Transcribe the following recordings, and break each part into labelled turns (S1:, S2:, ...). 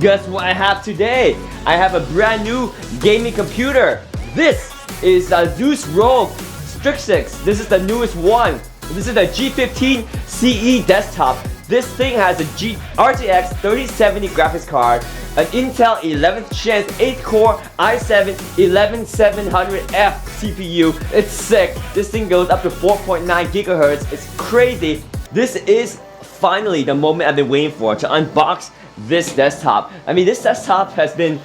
S1: Guess what I have today? I have a brand new gaming computer. This is Asus Rog Strix. This is the newest one. This is the G15 CE desktop. This thing has a RTX 3070 graphics card, an Intel 11th Gen 8-core i7 11700F CPU. It's sick. This thing goes up to 4.9 gigahertz. It's crazy. This is finally the moment I've been waiting for, to unbox this desktop. I mean, this desktop has been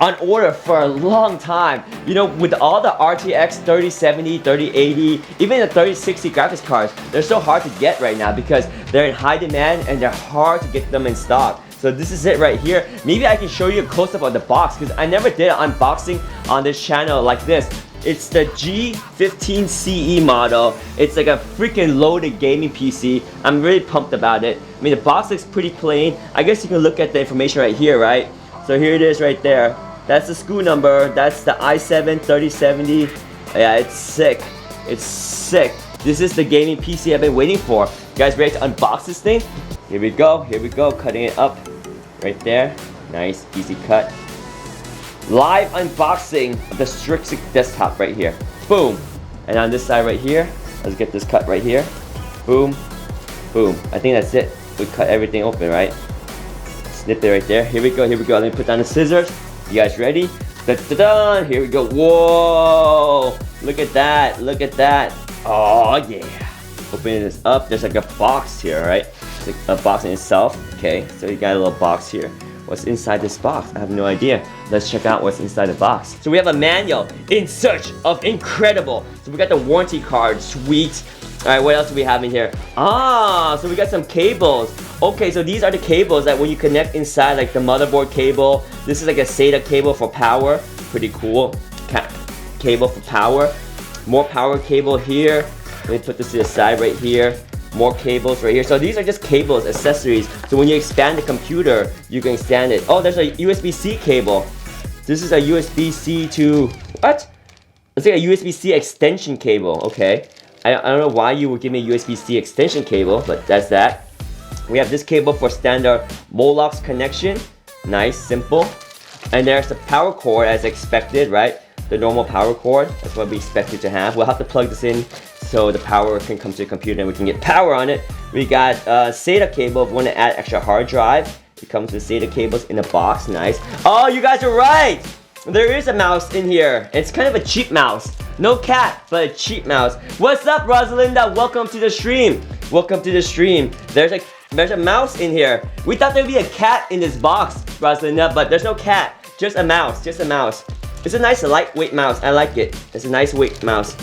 S1: on order for a long time. You know, with all the RTX 3070, 3080, even the 3060 graphics cards, they're so hard to get right now because they're in high demand and they're hard to get them in stock. So this is it right here. Maybe I can show you a close-up of the box because I never did an unboxing on this channel like this. It's the G15 CE model. It's like a freaking loaded gaming PC. I'm really pumped about it. I mean, the box looks pretty plain. I guess you can look at the information right here, right? So here it is right there. That's the SKU number. That's the i7 3070. Yeah, it's sick. It's sick. This is the gaming PC I've been waiting for. You guys ready to unbox this thing? Here we go. Here we go. Cutting it up. Right there. Nice, easy cut. Live unboxing of the Strix desktop right here. Boom. And on this side right here, let's get this cut right here. Boom. Boom. I think that's it. We cut everything open, right? Snip it right there. Here we go. Here we go. Let me put down the scissors. You guys ready? Da-da-da! Here we go. Whoa! Look at that. Look at that. Oh, yeah. Opening this up. There's like a box here, right? It's like a box in itself. Okay, so you got a little box here. What's inside this box? I have no idea. Let's check out what's inside the box. So we have a manual, In Search of Incredible. So we got the warranty card. Sweet. Alright, what else do we have in here? Ah, so we got some cables. Okay, so these are the cables that when you connect inside, like the motherboard cable. This is like a SATA cable for power. Pretty cool. Cable for power. More power cable here. Let me put this to the side right here. More cables right here. So these are just cables, accessories. So when you expand the computer, you can expand it. Oh, there's a USB-C cable. This is a USB-C to... What? It's like a USB-C extension cable. Okay. I don't know why you would give me a USB-C extension cable, but that's that. We have this cable for standard Molox connection. Nice, simple. And there's the power cord as expected, right? The normal power cord. That's what we expected to have. We'll have to plug this in so the power can come to the computer and we can get power on it. We got SATA cable if we want to add extra hard drive. It comes with SATA cables in a box. Nice. Oh, you guys are right! There is a mouse in here. It's kind of a cheap mouse. No cat, but a cheap mouse. What's up, Rosalinda? Welcome to the stream. Welcome to the stream. There's a mouse in here. We thought there'd be a cat in this box, Rosalinda, but there's no cat. Just a mouse. Just a mouse. It's a nice lightweight mouse. I like it. It's a nice weight mouse.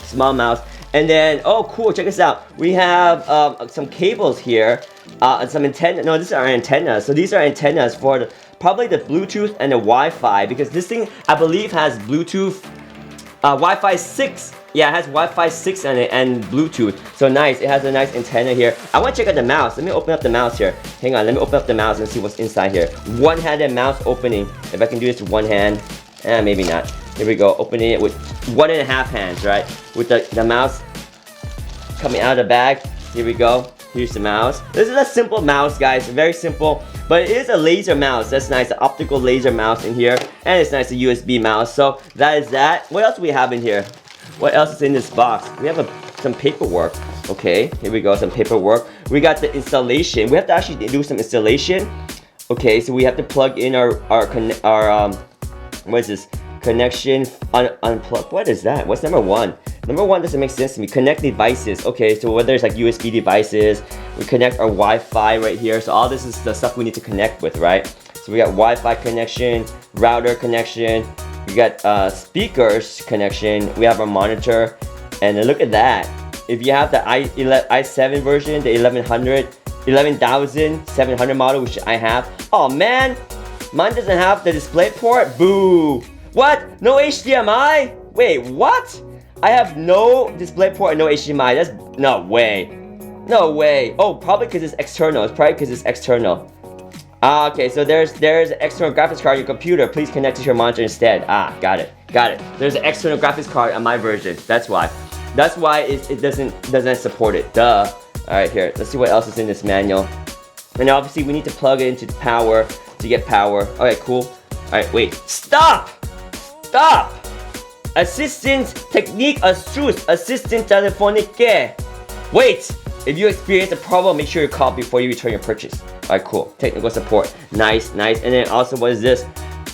S1: Small mouse. And then, oh cool, check this out. We have some cables here. And some antenna. No, these are antennas. So these are antennas for probably the Bluetooth and the Wi-Fi, because this thing, I believe, has Bluetooth, Wi-Fi 6. Yeah, it has Wi-Fi 6 on it and Bluetooth. So nice. It has a nice antenna here. I want to check out the mouse. Let me open up the mouse here. Hang on. Let me open up the mouse and see what's inside here. One-handed mouse opening. If I can do this with one hand. Maybe not. Here we go. Opening it with 1.5 hands, right? With the mouse coming out of the bag. Here we go. Here's the mouse. This is a simple mouse, guys. Very simple. But it is a laser mouse. That's nice. An optical laser mouse in here. And it's nice, a USB mouse. So that is that. What else do we have in here? What else is in this box? We have some paperwork. Okay, here we go. Some paperwork. We got the installation. We have to actually do some installation. Okay, so we have to plug in our what is this? Connection unplug. What is that? What's number one? Number one doesn't make sense to me. Connect devices. Okay, so whether it's like USB devices, we connect our Wi-Fi right here. So all this is the stuff we need to connect with, right? So we got Wi-Fi connection, router connection, we got speakers connection, we have our monitor, and then look at that. If you have the i7 version, the 11700 model, which I have, oh man, mine doesn't have the display port. Boo! What? No HDMI? Wait, what? I have no display port and no HDMI. That's no way. No way. Oh, probably because it's external. It's probably because it's external. Ah, okay. So there's an external graphics card on your computer. Please connect to your monitor instead. Ah, got it. Got it. There's an external graphics card on my version. That's why. That's why it doesn't support it. Duh. All right, here. Let's see what else is in this manual. And obviously we need to plug it into the power. to get power. Okay, cool. Alright, wait. Stop! Stop! Assistant technique Asus. Assistant telephonique. Wait! If you experience a problem, make sure you call before you return your purchase. Alright, cool. Technical support. Nice, nice. And then also, what is this?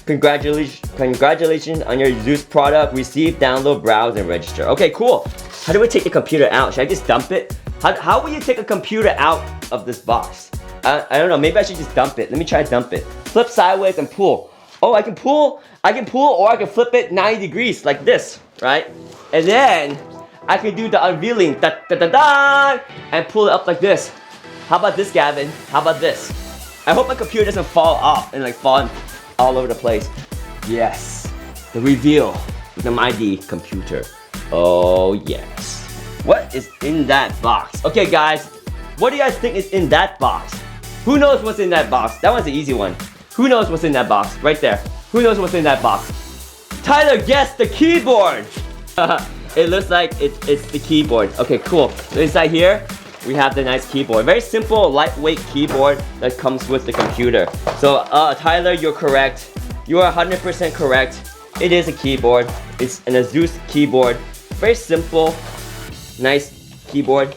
S1: Congratulations on your Asus product. Receive, download, browse, and register. Okay, cool. How do we take the computer out? Should I just dump it? How will you take a computer out of this box? I don't know. Maybe I should just dump it. Let me try to dump it. Flip sideways and pull. Oh, I can pull, or I can flip it 90 degrees like this, right? And then I can do the unveiling, da da da da, and pull it up like this. How about this, Gavin? How about this? I hope my computer doesn't fall off and like fall all over the place. Yes, the reveal of the mighty computer. Oh yes. What is in that box? Okay, guys, what do you guys think is in that box? Who knows what's in that box? That one's an easy one. Who knows what's in that box? Right there. Who knows what's in that box? Tyler, guess the keyboard! It looks like it's the keyboard. Okay, cool. So inside here, we have the nice keyboard. Very simple, lightweight keyboard that comes with the computer. So, Tyler, you're correct. You are 100% correct. It is a keyboard. It's an Asus keyboard. Very simple, nice keyboard.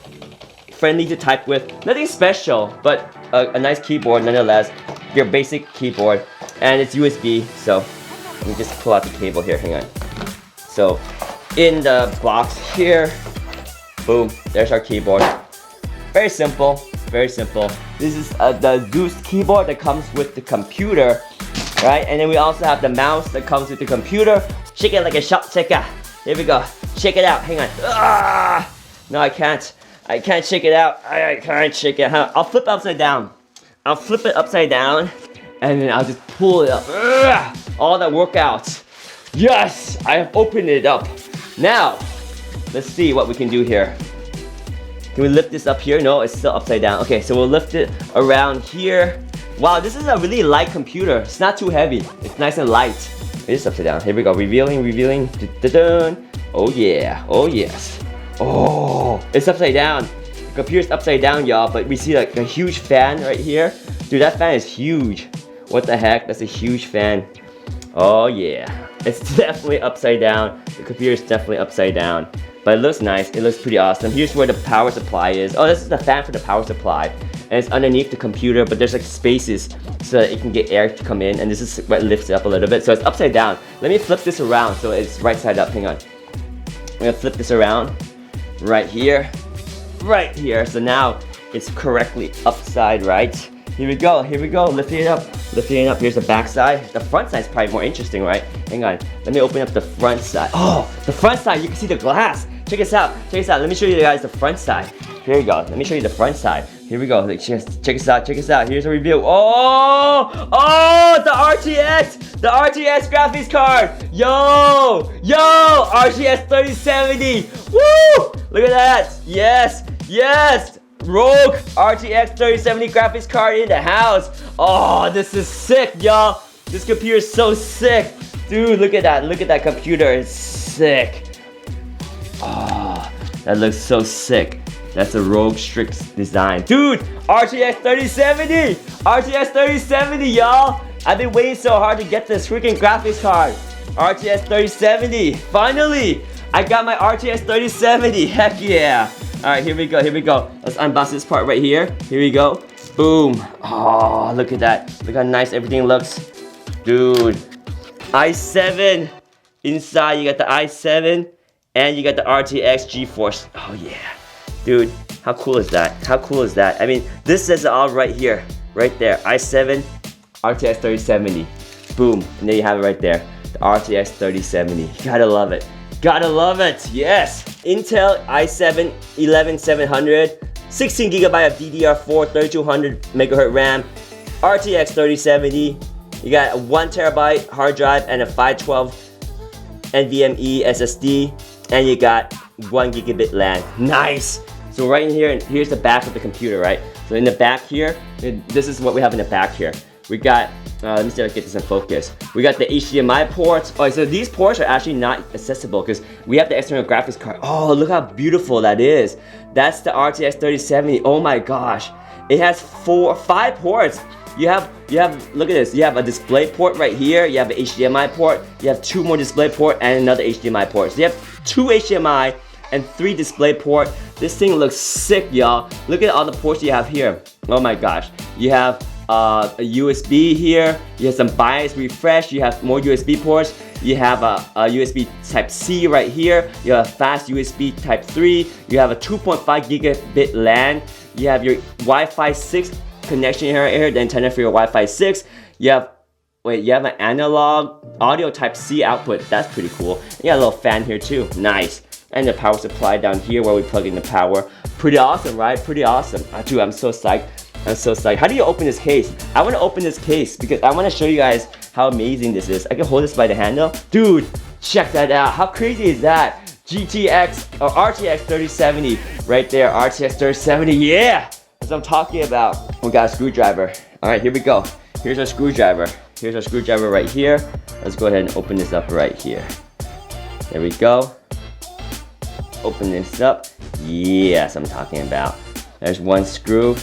S1: Friendly to type with. Nothing special, but a nice keyboard nonetheless. Your basic keyboard. And it's USB, so let me just pull out the cable here. Hang on. So, in the box here, boom, there's our keyboard. Very simple, very simple. This is the Asus keyboard that comes with the computer, right? And then we also have the mouse that comes with the computer. Shake it like a shot shaker. Here we go. Shake it out. Hang on. Ah! No, I can't. I can't shake it out. I can't shake it out. I'll flip it upside down. I'll flip it upside down, and then I'll just pull it up. Ugh! All that workout. Yes, I have opened it up. Now, let's see what we can do here. Can we lift this up here? No, it's still upside down. Okay, so we'll lift it around here. Wow, this is a really light computer. It's not too heavy. It's nice and light. It is upside down. Here we go. Revealing, revealing. Dun-dun-dun. Oh yeah. Oh yes. Oh, it's upside down. The computer's upside down, y'all. But we see like a huge fan right here. Dude, that fan is huge. What the heck? That's a huge fan. Oh yeah. It's definitely upside down. The computer is definitely upside down. But it looks nice. It looks pretty awesome. Here's where the power supply is. Oh, this is the fan for the power supply. And it's underneath the computer, but there's like spaces so that it can get air to come in. And this is what lifts it up a little bit. So it's upside down. Let me flip this around so it's right side up. Hang on. I'm gonna flip this around. Right here. Right here. So now it's correctly upside right. Here we go. Here we go. Lifting it up. Lifting it up. Here's the back side. The front side is probably more interesting, right? Hang on. Let me open up the front side. Oh, the front side. You can see the glass. Check this out. Check this out. Let me show you guys the front side. Here we go. Let me show you the front side. Here we go. Check this out. Check this out. Here's a review. Oh! Oh! The RTX! The RTX graphics card! Yo! Yo! RTX 3070! Woo! Look at that! Yes! Yes! Rog RTX 3070 graphics card in the house. Oh, this is sick, y'all. This computer is so sick. Dude, look at that. Look at that computer. It's sick. Oh, that looks so sick. That's a Rog Strix design. Dude, RTX 3070. RTX 3070, y'all. I've been waiting so hard to get this freaking graphics card. RTX 3070. Finally, I got my RTX 3070. Heck yeah. Alright, here we go, here we go. Let's unbox this part right here. Here we go. Boom. Oh, look at that. Look how nice everything looks. Dude. i7. Inside, you got the i7. And you got the RTX GeForce. Oh, yeah. Dude, how cool is that? How cool is that? I mean, this says it all right here. Right there. i7, RTX 3070. Boom. And there you have it right there. The RTX 3070. You gotta love it. Gotta love it, yes! Intel i7 11700, 16 GB of DDR4, 3200 MHz RAM, RTX 3070. You got a 1 TB hard drive and a 512 NVMe SSD, and you got 1 GB LAN. Nice! So right in here, and here's the back of the computer, right? So in the back here, this is what we have in the back here. We got, let me see if I get this in focus. We got the HDMI ports. Oh, so these ports are actually not accessible because we have the external graphics card. Oh, look how beautiful that is. That's the RTX 3070. Oh my gosh. It has 5 ports. look at this. You have a display port right here. You have an HDMI port. You have 2 more display port and another HDMI port. So you have 2 HDMI and 3 display port. This thing looks sick, y'all. Look at all the ports you have here. Oh my gosh. You have a USB here. You have some bias refresh. You have more USB ports. You have a USB Type-C right here. You have a fast USB Type-3. You have a 2.5 gigabit LAN. You have your Wi-Fi 6 connection here, the antenna for your Wi-Fi 6. You have an analog audio Type-C output. That's pretty cool. You got a little fan here too. Nice. And the power supply down here where we plug in the power. Pretty awesome, right? Pretty awesome. Dude, I'm so psyched. I'm so psyched. How do you open this case? I want to open this case because I want to show you guys how amazing this is. I can hold this by the handle. Dude, check that out. How crazy is that? GTX or RTX 3070 right there. RTX 3070, yeah! That's what I'm talking about. We got a screwdriver. All right, here we go. Here's our screwdriver. Here's our screwdriver right here. Let's go ahead and open this up right here. There we go. Open this up. Yes, I'm talking about. There's one screw.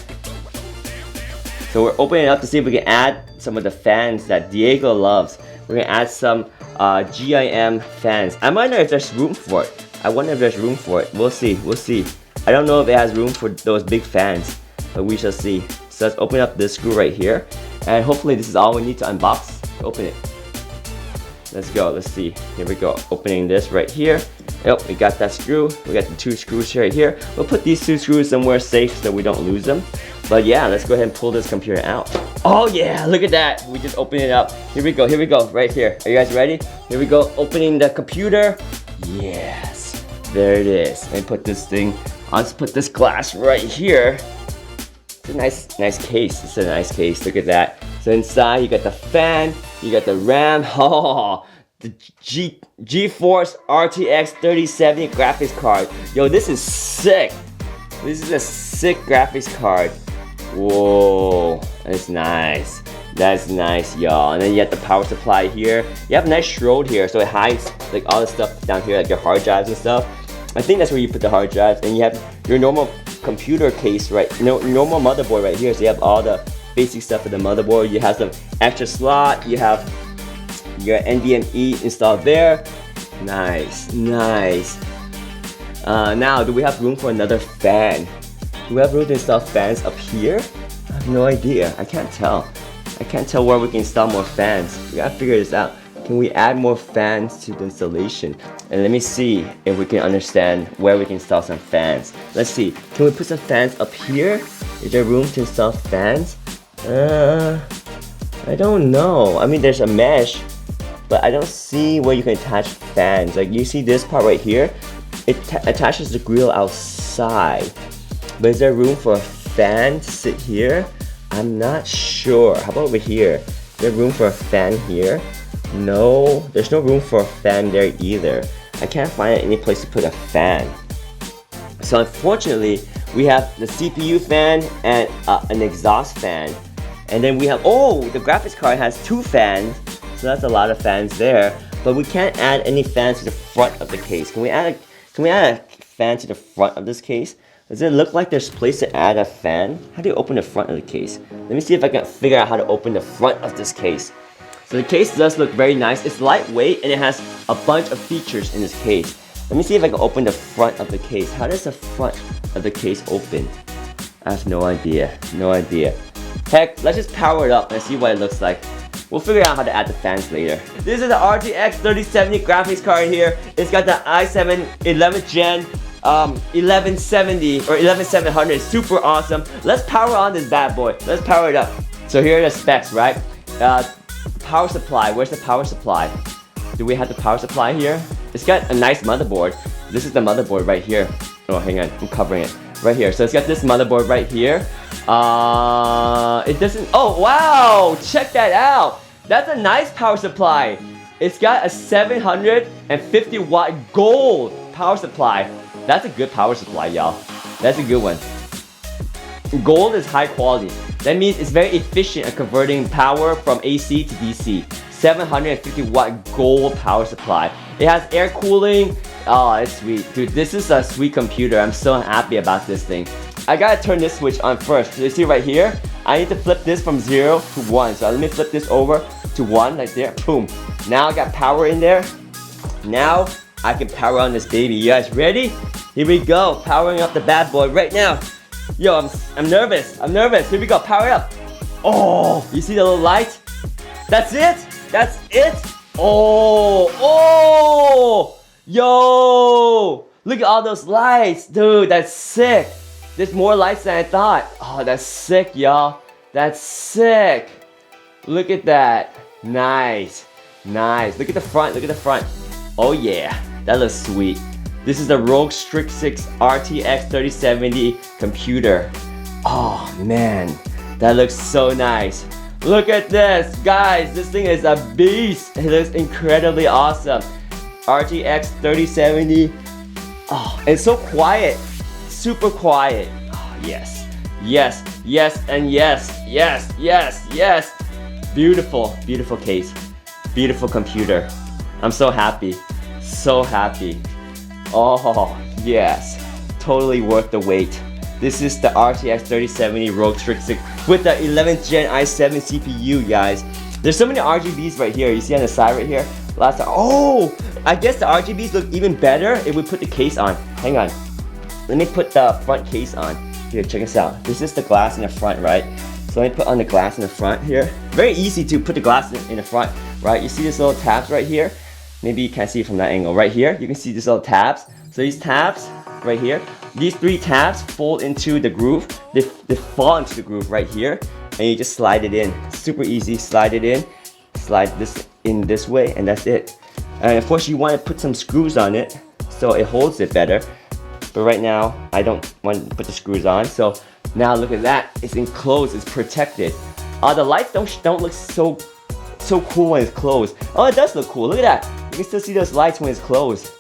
S1: So we're opening it up to see if we can add some of the fans that Diego loves. We're gonna add some GIM fans. I wonder if there's room for it. We'll see, we'll see. I don't know if it has room for those big fans, but we shall see. So let's open up this screw right here. And hopefully this is all we need to unbox to open it. Let's go, let's see. Here we go, opening this right here. Yep, we got that screw. We got the 2 screws right here. We'll put these 2 screws somewhere safe so we don't lose them. But yeah, let's go ahead and pull this computer out. Oh yeah, look at that. We just opened it up. Here we go, right here. Are you guys ready? Here we go, opening the computer. Yes, there it is. Let me put this thing, let's put this glass right here. It's a nice case. It's a nice case, look at that. So inside you got the fan, you got the RAM. Oh, the GeForce RTX 3070 graphics card. Yo, this is sick. This is a sick graphics card. Whoa, that's nice. That's nice, y'all. And then you have the power supply here. You have a nice shroud here, so it hides like all the stuff down here, like your hard drives and stuff. I think that's where you put the hard drives. And you have your normal computer case, right? Normal motherboard right here. So you have all the basic stuff for the motherboard. You have some extra slot. You have your NVMe installed there. Nice, nice. Now, do we have room for another fan? Do we have room to install fans up here? I have no idea. I can't tell. I can't tell where we can install more fans. We gotta figure this out. Can we add more fans to the installation? And let me see if we can understand where we can install some fans. Let's see. Can we put some fans up here? Is there room to install fans? I don't know. I mean, there's a mesh, but I don't see where you can attach fans. Like, you see this part right here? It attaches the grill outside. But is there room for a fan to sit here? I'm not sure. How about over here? Is there room for a fan here? No, there's no room for a fan there either. I can't find any place to put a fan. So unfortunately, we have the CPU fan and an exhaust fan. And then we have, oh, the graphics card has 2 fans. So that's a lot of fans there. But we can't add any fans to the front of the case. Can we add a fan to the front of this case? Does it look like there's a place to add a fan? How do you open the front of the case? Let me see if I can figure out how to open the front of this case. So the case does look very nice. It's lightweight and it has a bunch of features in this case. Let me see if I can open the front of the case. How does the front of the case open? I have no idea. No idea. Heck, let's just power it up and see what it looks like. We'll figure out how to add the fans later. This is the RTX 3070 graphics card here. It's got the i7 11th gen 1170 or 11700. Super awesome. Let's power on this bad boy. Let's power it up. So here are the specs, right? Power supply. Where's the power supply? Do we have the power supply here? It's got a nice motherboard. This is the motherboard right here. Oh, hang on. I'm covering it. Right here. So it's got this motherboard right here. It doesn't... Oh, wow! Check that out! That's a nice power supply. It's got a 750 watt gold power supply. That's a good power supply, y'all. That's a good one. Gold is high quality. That means it's very efficient at converting power from AC to DC. 750 watt gold power supply. It has air cooling. Oh, it's sweet. Dude, this is a sweet computer. I'm so happy about this thing. I gotta turn this switch on first. You see right here? I need to flip this from 0 to 1. So let me flip this over to 1 right there. Boom. Now I got power in there. Now I can power on this baby. You guys ready? Here we go. Powering up the bad boy right now. Yo, I'm nervous. I'm nervous. Here we go. Power up. Oh, you see the little light? That's it. That's it. Oh, oh. Yo. Look at all those lights. Dude, that's sick. There's more lights than I thought. Oh, that's sick, y'all. That's sick. Look at that. Nice. Nice. Look at the front. Look at the front. Oh, yeah. That looks sweet. This is the Rog Strix RTX 3070 computer. Oh, man. That looks so nice. Look at this. Guys, this thing is a beast. It looks incredibly awesome. RTX 3070. Oh, it's so quiet. Super quiet. Oh, yes. Yes, yes, and yes. Yes, yes, yes. Beautiful, beautiful case. Beautiful computer. I'm so happy. So happy. Oh, yes. Totally worth the wait. This is the RTX 3070 Rog Strix with the 11th Gen i7 CPU, guys. There's so many RGBs right here. You see on the side right here? Oh, I guess the RGBs look even better if we put the case on. Hang on. Let me put the front case on. Here, check this out. This is the glass in the front, right? So let me put on the glass in the front here. Very easy to put the glass in the front, right? You see these little tabs right here? Maybe you can't see it from that angle. Right here, you can see these little tabs. So these tabs right here, these 3 tabs fold into the groove. They fall into the groove right here, and you just slide it in. Super easy. Slide it in. Slide this in this way, and that's it. And of course, you want to put some screws on it so it holds it better. But right now, I don't want to put the screws on. So now look at that. It's enclosed. It's protected. The lights don't look so cool when it's closed. Oh, it does look cool. Look at that. You can still see those lights when it's closed.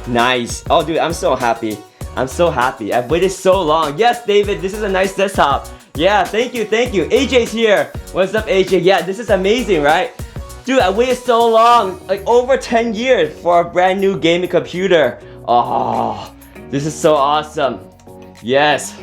S1: Nice. Oh, dude, I'm so happy. I'm so happy. I've waited so long. Yes, David, this is a nice desktop. Yeah, thank you, thank you. AJ's here. What's up, AJ? Yeah, this is amazing, right? Dude, I waited so long, like over 10 years for a brand new gaming computer. Oh, this is so awesome. Yes,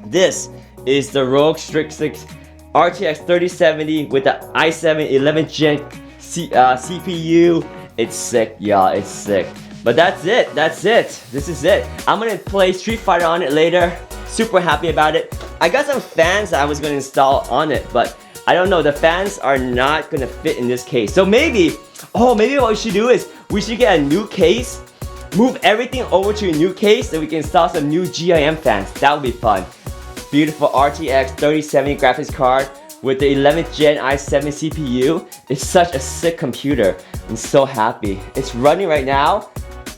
S1: this is the Rog Strix RTX 3070 with the i7 11th Gen CPU. It's sick, y'all. It's sick. But that's it. That's it. This is it. I'm gonna play Street Fighter on it later. Super happy about it. I got some fans that I was gonna install on it, but I don't know. The fans are not gonna fit in this case. So maybe what we should do is we should get a new case, move everything over to a new case, so we can install some new GIM fans. That would be fun. Beautiful RTX 3070 graphics card with the 11th Gen i7 CPU. It's such a sick computer. I'm so happy. It's running right now,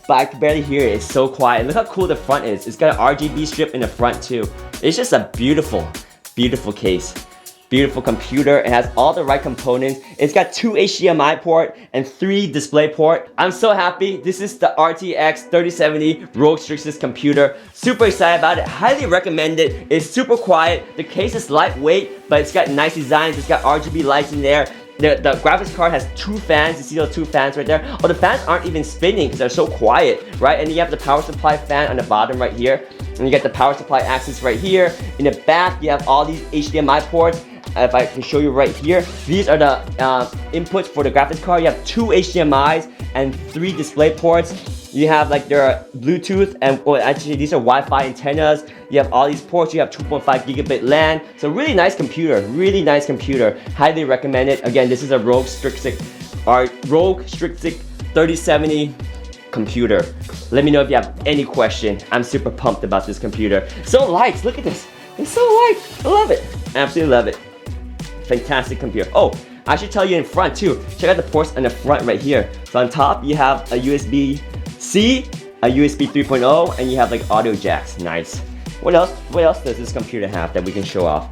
S1: but I can barely hear it. It's so quiet. Look how cool the front is. It's got an RGB strip in the front too. It's just a beautiful, beautiful case. Beautiful computer. It has all the right components. It's got 2 HDMI port and 3 display port. I'm so happy. This is the RTX 3070 Rog Strix computer. Super excited about it. Highly recommend it. It's super quiet. The case is lightweight, but it's got nice designs. It's got RGB lights in there. The graphics card has 2 fans. You see those 2 fans right there? Oh, the fans aren't even spinning because they're so quiet, right? And then you have the power supply fan on the bottom right here. And you get the power supply access right here. In the back, you have all these HDMI ports. If I can show you right here, these are the inputs for the graphics card. You have 2 HDMIs and 3 display ports. You have like their Bluetooth and actually these are Wi-Fi antennas. You have all these ports. You have 2.5 gigabit LAN. So really nice computer. Really nice computer. Highly recommend it. Again, this is a Rog Strix 3070 computer. Let me know if you have any question. I'm super pumped about this computer. So light. Look at this. It's so light. I love it. Absolutely love it. Fantastic computer. Oh, I should tell you in front too. Check out the ports on the front right here. So on top you have a USB-C, a USB 3.0, and you have like audio jacks. Nice. What else does this computer have that we can show off?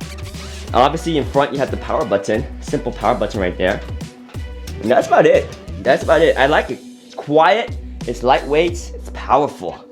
S1: Obviously in front you have the power button. Simple power button right there. And that's about it. That's about it. I like it. It's quiet, it's lightweight, it's powerful.